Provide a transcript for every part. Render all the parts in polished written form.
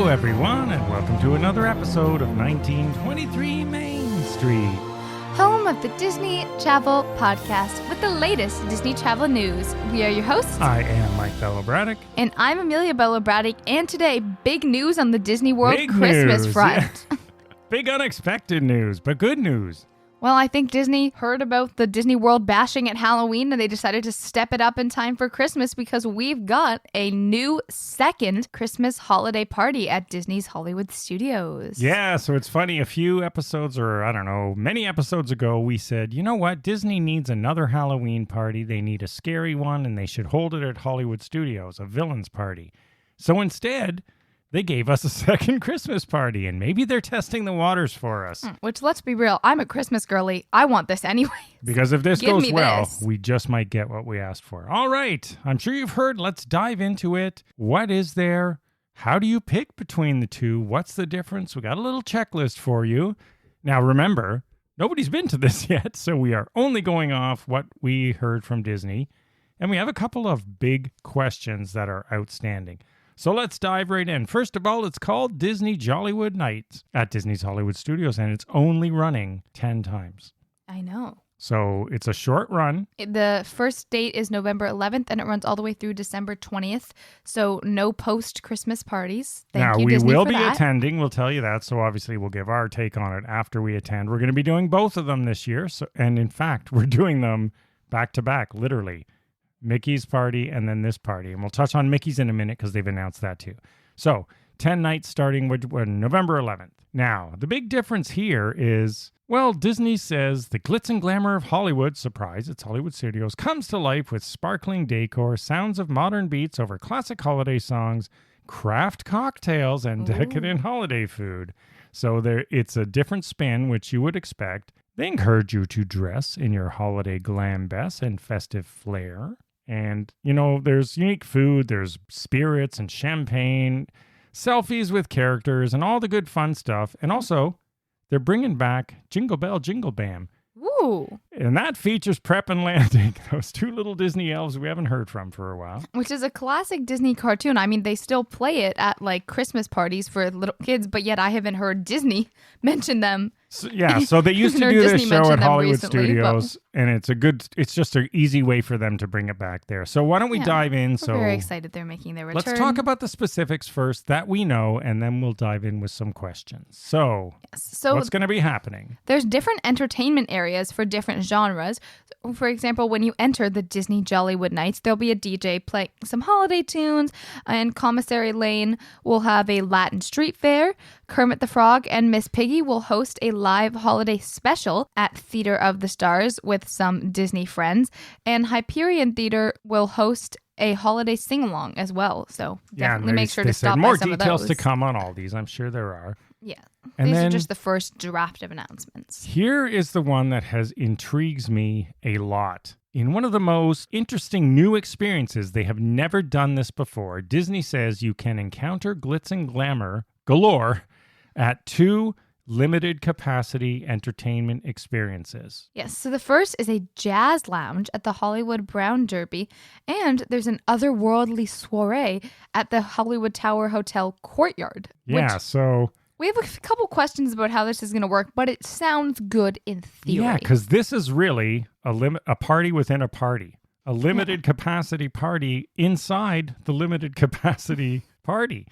everyone, and welcome to another episode of 1923 Main Street. Home of the Disney Travel Podcast with the latest Disney travel news. We are your hosts. I am Mike Bello-Braddock. And I'm Amelia Bello-Braddock. And today, big news on the Disney World Big Christmas news, front. yeah. Big unexpected news, but good news. Well, I think Disney heard about the Disney World bashing at Halloween and they decided to step it up in time for Christmas because we've got a new second Christmas holiday party at Disney's Hollywood Studios. Yeah, so it's funny. A few episodes, or I don't know, many episodes ago, we said, you know what? Disney needs another Halloween party. They need a scary one, and they should hold it at Hollywood Studios, a villain's party. So instead, they gave us a second Christmas party, and maybe they're testing the waters for us. Which, let's be real, I'm a Christmas girly. I want this anyway. Because if this goes well, this. we just might get what we asked for. All right, I'm sure you've heard. Let's dive into it. What is there? How do you pick between the two? What's the difference? We got a little checklist for you. Now, remember, nobody's been to this yet, so we are only going off what we heard from Disney. And we have a couple of big questions that are outstanding. So let's dive right in. First of all, it's called Disney Jollywood Nights at Disney's Hollywood Studios, and it's only running 10 times. I know. So it's a short run. The first date is November 11th, and it runs all the way through December 20th. So no post-Christmas parties. Thank you, Disney, we will for be that. attending. We'll tell you that. So obviously we'll give our take on it after we attend. We're going to be doing both of them this year. And in fact, we're doing them back to back, literally. Mickey's party and then this party. And we'll touch on Mickey's in a minute because they've announced that too. So 10 nights starting with November 11th. Now, the big difference here is, well, Disney says the glitz and glamour of Hollywood, surprise, it's Hollywood Studios, comes to life with sparkling decor, sounds of modern beats over classic holiday songs, craft cocktails, and decadent holiday food. So it's a different spin, which you would expect. They encourage you to dress in your holiday glam best and festive flair. And, you know, there's unique food, there's spirits and champagne, selfies with characters, and all the good fun stuff. And also, they're bringing back Jingle Bell, Jingle BAM. Ooh. And that features Prep and Landing, those two little Disney elves we haven't heard from for a while. Which is a classic Disney cartoon. I mean, they still play it at, like, Christmas parties for little kids, but yet I haven't heard Disney mention them. So they used to do this show at Hollywood Studios, and it's just an easy way for them to bring it back there. So why don't we dive in? We're very excited they're making their return. Let's talk about the specifics first that we know, and then we'll dive in with some questions. So what's going to be happening? There's different entertainment areas for different genres. For example, when you enter the Disney Jollywood Nights, there'll be a DJ playing some holiday tunes, and Commissary Lane will have a Latin street fair. Kermit the Frog and Miss Piggy will host a live holiday special at Theater of the Stars with some Disney friends, and Hyperion Theater will host a holiday sing-along as well. So definitely make sure to stop by some of those. More details to come on all these. I'm sure there are. Yeah. And these are just the first draft of announcements. Here is the one that intrigues me a lot. In one of the most interesting new experiences, they have never done this before. Disney says you can encounter glitz and glamour galore at 2 limited capacity entertainment experiences. Yes, so the first is a jazz lounge at the Hollywood Brown Derby, and there's an otherworldly soiree at the Hollywood Tower Hotel courtyard. Yeah, so we have a couple questions about how this is going to work, but it sounds good in theory. Yeah, because this is really a party within a party. A limited capacity party inside the limited capacity party.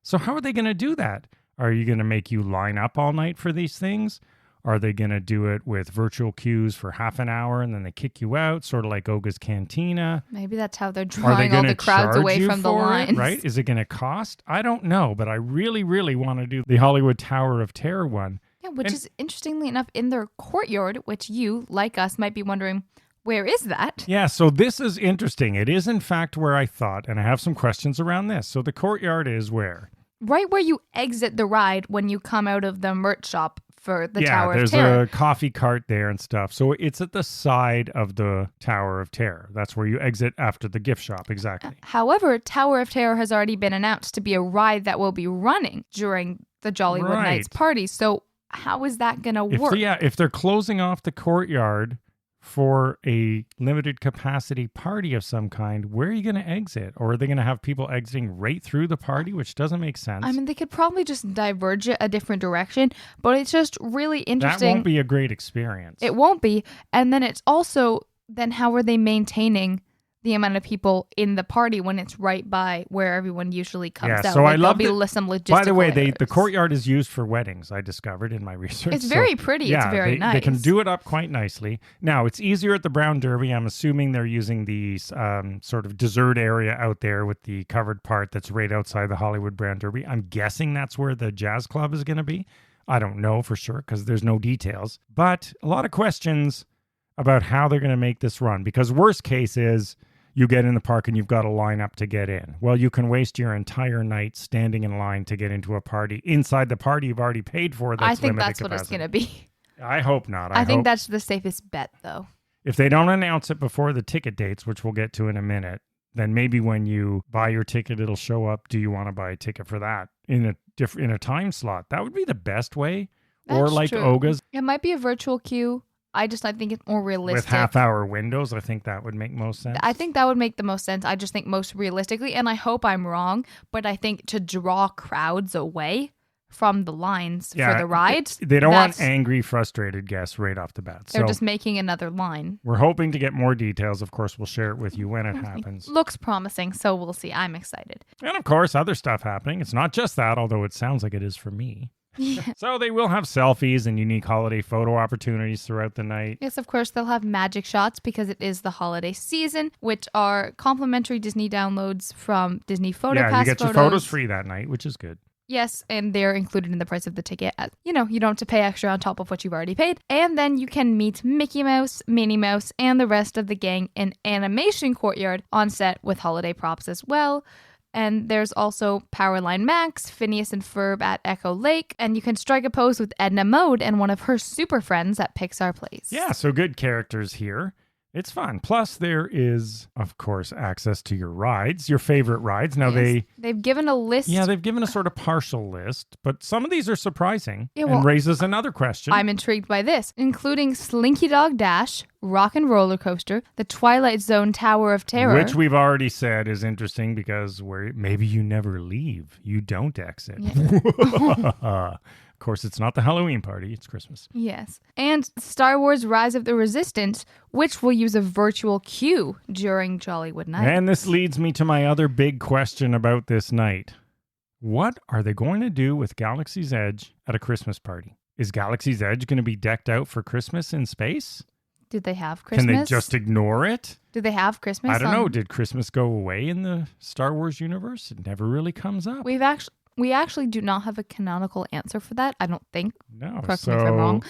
So how are they going to do that? Are you going to make you line up all night for these things? Are they going to do it with virtual queues for half an hour and then they kick you out, sort of like Oga's Cantina? Maybe that's how they're drawing all the crowds away from the lines. Right? Is it going to cost? I don't know, but I really, really want to do the Hollywood Tower of Terror one. Yeah, which is interestingly enough in their courtyard, which you, like us, might be wondering, where is that? Yeah, so this is interesting. It is, in fact, where I thought, and I have some questions around this. So the courtyard is where? Right where you exit the ride when you come out of the merch shop for the Tower of Terror. Yeah, there's a coffee cart there and stuff. So it's at the side of the Tower of Terror. That's where you exit after the gift shop, exactly. However, Tower of Terror has already been announced to be a ride that will be running during the Jollywood Nights party. So how is that going to work? If they're closing off the courtyard for a limited capacity party of some kind, where are you going to exit? Or are they going to have people exiting right through the party, which doesn't make sense? I mean, they could probably just diverge it a different direction, but it's just really interesting. That won't be a great experience. It won't be. And then it's also, then how are they maintaining the amount of people in the party when it's right by where everyone usually comes out? So I love some logistical By the way, errors. the courtyard is used for weddings, I discovered in my research. It's very pretty. It's very nice. They can do it up quite nicely. Now, it's easier at the Brown Derby. I'm assuming they're using the sort of dessert area out there with the covered part that's right outside the Hollywood Brown Derby. I'm guessing that's where the jazz club is going to be. I don't know for sure because there's no details. But a lot of questions about how they're going to make this run, because worst case is you get in the park and you've got to line up to get in. Well, you can waste your entire night standing in line to get into a party inside the party you've already paid for. I think that's what it's going to be. I hope not. I think that's the safest bet, though. If they don't announce it before the ticket dates, which we'll get to in a minute, then maybe when you buy your ticket, it'll show up. Do you want to buy a ticket for that in a time slot? That would be the best way. That's or like true. Oga's. It might be a virtual queue. I think it's more realistic. With half-hour windows, I think that would make most sense. I think that would make the most sense. I just think most realistically, and I hope I'm wrong, but I think to draw crowds away from the lines for the rides. They don't want angry, frustrated guests right off the bat. They're just making another line. We're hoping to get more details. Of course, we'll share it with you when it happens. Looks promising, so we'll see. I'm excited. And of course, other stuff happening. It's not just that, although it sounds like it is for me. Yeah. So they will have selfies and unique holiday photo opportunities throughout the night. Yes, of course, they'll have magic shots because it is the holiday season, which are complimentary Disney downloads from Disney PhotoPass. Yeah, you get your photos free that night, which is good. Yes, and they're included in the price of the ticket. You don't have to pay extra on top of what you've already paid. And then you can meet Mickey Mouse, Minnie Mouse, and the rest of the gang in Animation Courtyard on set with holiday props as well. And there's also Powerline Max, Phineas and Ferb at Echo Lake, and you can strike a pose with Edna Mode and one of her super friends at Pixar Place. Yeah, so good characters here. It's fun. Plus, there is, of course, access to your rides, your favorite rides. Now, they've given a list. Yeah, they've given a sort of partial list, but some of these are surprising and raises another question. I'm intrigued by this, including Slinky Dog Dash, Rock and Roller Coaster, the Twilight Zone Tower of Terror. Which we've already said is interesting because maybe you never leave. You don't exit. Yeah. Of course, it's not the Halloween party. It's Christmas. Yes. And Star Wars Rise of the Resistance, which will use a virtual queue during Jollywood Nights. And this leads me to my other big question about this night. What are they going to do with Galaxy's Edge at a Christmas party? Is Galaxy's Edge going to be decked out for Christmas in space? Did they have Christmas? Can they just ignore it? Did they have Christmas? I don't know. Did Christmas go away in the Star Wars universe? It never really comes up. We actually do not have a canonical answer for that, I don't think. No. Correct me if I'm wrong.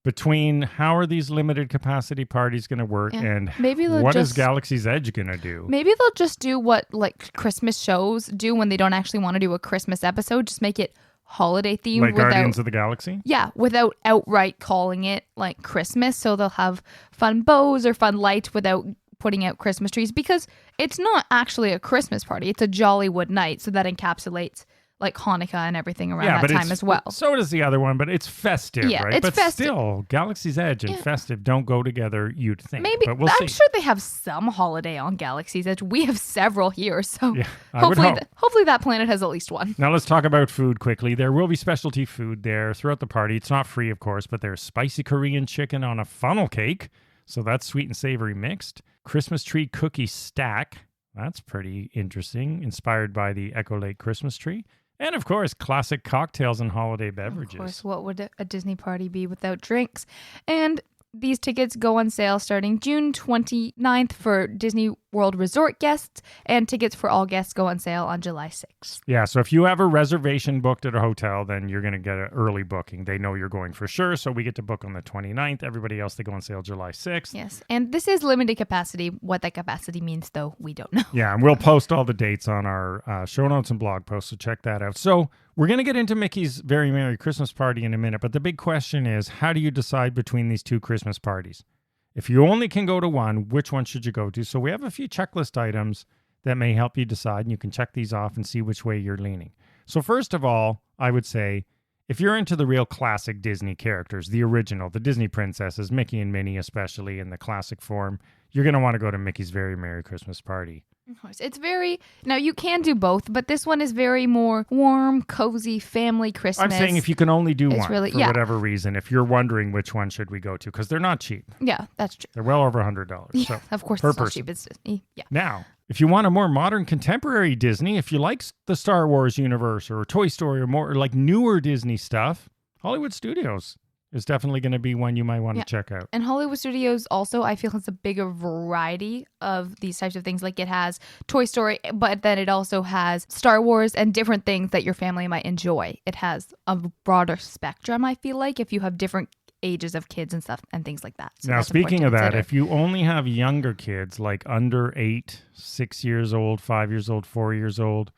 Between how are these limited capacity parties going to work and maybe what is Galaxy's Edge going to do? Maybe they'll just do what like Christmas shows do when they don't actually want to do a Christmas episode. Just make it holiday themed. Like Guardians of the Galaxy? Yeah, without outright calling it like Christmas. So they'll have fun bows or fun lights without putting out Christmas trees because it's not actually a Christmas party. It's a Jollywood night. So that encapsulates like Hanukkah and everything around that time as well. So does the other one, but it's festive, right? It's but festive. Still, Galaxy's Edge and festive don't go together, you'd think. Maybe, but we'll I'm see. sure they have some holiday on Galaxy's Edge. We have several here, so hopefully that planet has at least one. Now let's talk about food quickly. There will be specialty food there throughout the party. It's not free, of course, but there's spicy Korean chicken on a funnel cake, so that's sweet and savory mixed. Christmas tree cookie stack. That's pretty interesting, inspired by the Echo Lake Christmas tree. And, of course, classic cocktails and holiday beverages. Of course, what would a Disney party be without drinks? And these tickets go on sale starting June 29th for Disney World Resort guests, and tickets for all guests go on sale on July 6th. Yeah, so if you have a reservation booked at a hotel, then you're going to get an early booking. They know you're going for sure, so we get to book on the 29th. Everybody else, they go on sale July 6th. Yes, and this is limited capacity. What that capacity means, though, we don't know. Yeah, and we'll post all the dates on our show notes and blog posts, so check that out. So we're going to get into Mickey's Very Merry Christmas Party in a minute, but the big question is, how do you decide between these two Christmas parties? If you only can go to one, which one should you go to? So we have a few checklist items that may help you decide, and you can check these off and see which way you're leaning. So first of all, I would say, if you're into the real classic Disney characters, the original, the Disney princesses, Mickey and Minnie especially in the classic form, you're going to want to go to Mickey's Very Merry Christmas Party. Of course. It's very, now you can do both, but this one is very more warm, cozy, family Christmas. I'm saying if you can only do one really, for whatever reason, if you're wondering which one should we go to, because they're not cheap. Yeah, that's true. They're well over $100. Yeah, So of course per it's not person. cheap. It's Disney. Yeah. Now, if you want a more modern contemporary Disney, if you like the Star Wars universe or Toy Story or more like newer Disney stuff, Hollywood Studios is definitely going to be one you might want to check out. And Hollywood Studios also, I feel, has a bigger variety of these types of things. Like it has Toy Story, but then it also has Star Wars and different things that your family might enjoy. It has a broader spectrum, I feel like, if you have different ages of kids and stuff and things like that. So now, that's important speaking to of that, consider. if you only have younger kids, like under 8, 6 years old, 5 years old, 4 years old,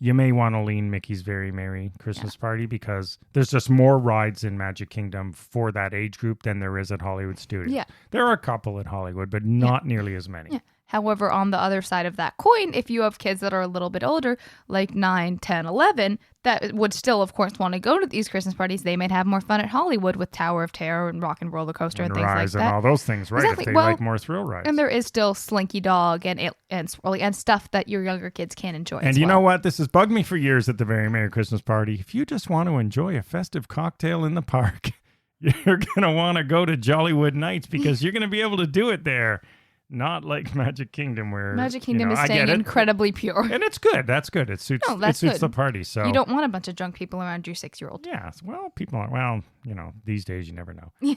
you may want to lean Mickey's Very Merry Christmas Party because there's just more rides in Magic Kingdom for that age group than there is at Hollywood Studios. Yeah. There are a couple at Hollywood, but not nearly as many. Yeah. However, on the other side of that coin, if you have kids that are a little bit older, like 9, 10, 11, that would still, of course, want to go to these Christmas parties, they might have more fun at Hollywood with Tower of Terror and Rock and Roller Coaster and things like Rise that. and all those things, right? Exactly. If they Well, like more thrill rides. And there is still Slinky Dog and Swirly and stuff that your younger kids can enjoy. And as you well. know what? This has bugged me for years at the Very Merry Christmas Party. If you just want to enjoy a festive cocktail in the park, you're going to want to go to Jollywood Nights because you're going to be able to do it there. Not like Magic Kingdom where Magic Kingdom is I staying get it. incredibly pure. And it's good. That's good. It suits, that's it suits good. the party. So You don't want a bunch of drunk people around your 6-year-old. yeah, well, people are, these days you never know. Yeah.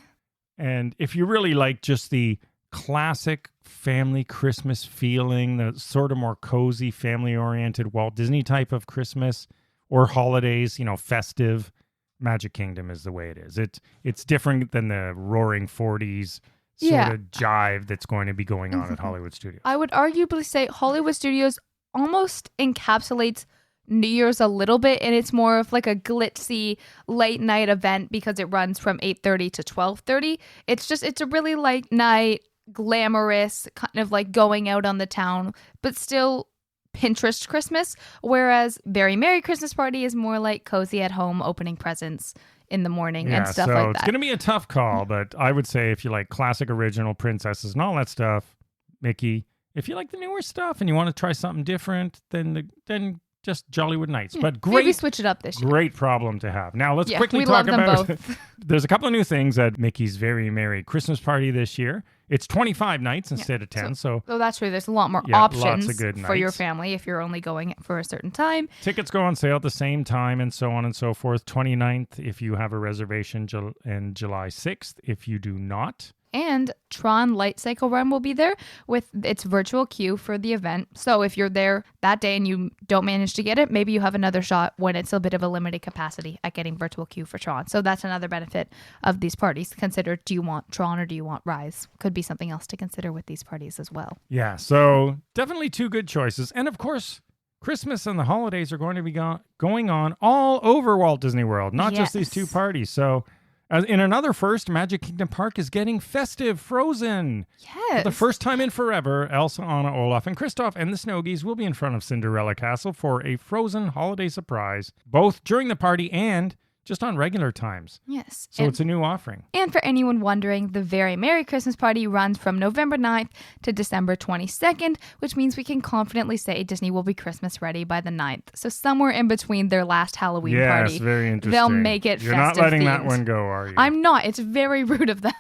And if you really like just the classic family Christmas feeling, the sort of more cozy, family-oriented Walt Disney type of Christmas or holidays, festive, Magic Kingdom is the way it is. It's different than the roaring 40s sort of jive that's going to be going on at Hollywood Studios. I would arguably say Hollywood Studios almost encapsulates New Year's a little bit, and it's more of like a glitzy late night event because it runs from 8:30 to 12:30. It's a really late night, glamorous, kind of like going out on the town, but still Pinterest Christmas, whereas Very Merry Christmas Party is more like cozy at home, opening presents in the morning and stuff like that. It's going to be a tough call, but I would say if you like classic original princesses and all that stuff, Mickey, if you like the newer stuff and you want to try something different, then just Jollywood Nights. But maybe switch it up this year. Great problem to have. Now let's quickly we talk love them about both. There's a couple of new things at Mickey's Very Merry Christmas Party this year. It's 25 nights instead of 10. So that's true. There's a lot more lots options of good for your nights. family if you're only going for a certain time. Tickets go on sale at the same time and so on and so forth. 29th if you have a reservation and July 6th if you do not. And Tron Light Cycle Run will be there with its virtual queue for the event. So if you're there that day and you don't manage to get it, maybe you have another shot when it's a bit of a limited capacity at getting virtual queue for Tron. So that's another benefit of these parties. Consider, do you want Tron or do you want Rise? Could be something else to consider with these parties as well. Yeah, so definitely two good choices. And of course, Christmas and the holidays are going to be going on all over Walt Disney World, not just these two parties. So in another first, Magic Kingdom Park is getting festive Frozen. Yes. For the first time in forever, Elsa, Anna, Olaf, and Kristoff and the Snowgies will be in front of Cinderella Castle for a Frozen holiday surprise, both during the party and just on regular times. Yes. So it's a new offering. And for anyone wondering, the Very Merry Christmas Party runs from November 9th to December 22nd, which means we can confidently say Disney will be Christmas ready by the 9th. So somewhere in between their last Halloween party. Yes, very interesting. They'll make it You're festive not letting that themed. one go, are you? I'm not. It's very rude of them.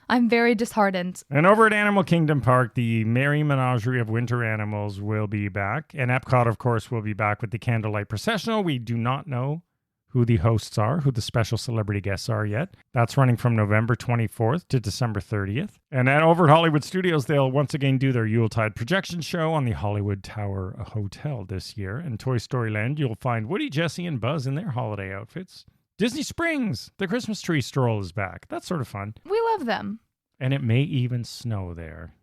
I'm very disheartened. And over at Animal Kingdom Park, the Merry Menagerie of Winter Animals will be back. And Epcot, of course, will be back with the Candlelight Processional. We do not know who the hosts are, who the special celebrity guests are yet. That's running from November 24th to December 30th. And then over at Hollywood Studios, they'll once again do their Yuletide projection show on the Hollywood Tower Hotel this year. In Toy Story Land, you'll find Woody, Jesse, and Buzz in their holiday outfits. Disney Springs, the Christmas tree stroll is back. That's sort of fun. We love them. And it may even snow there.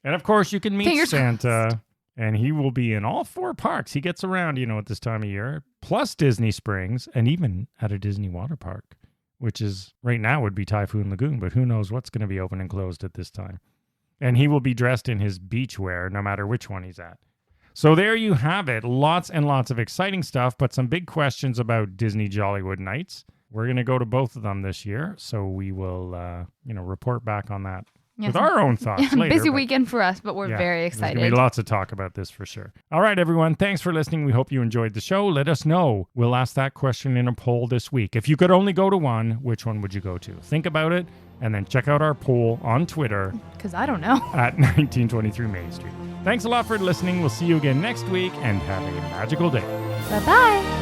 And of course, you can meet Fingers Santa. And he will be in all 4 parks. He gets around, at this time of year, plus Disney Springs, and even at a Disney water park, which is right now would be Typhoon Lagoon, but who knows what's going to be open and closed at this time. And he will be dressed in his beach wear, no matter which one he's at. So there you have it. Lots and lots of exciting stuff, but some big questions about Disney Jollywood Nights. We're going to go to both of them this year, so we will, report back on that with our own thoughts later. Busy weekend for us, but we're very excited. There's going to be lots of talk about this for sure. All right, everyone. Thanks for listening. We hope you enjoyed the show. Let us know. We'll ask that question in a poll this week. If you could only go to one, which one would you go to? Think about it, and then check out our poll on Twitter. Because I don't know. At 1923 Main Street. Thanks a lot for listening. We'll see you again next week, and have a magical day. Bye-bye.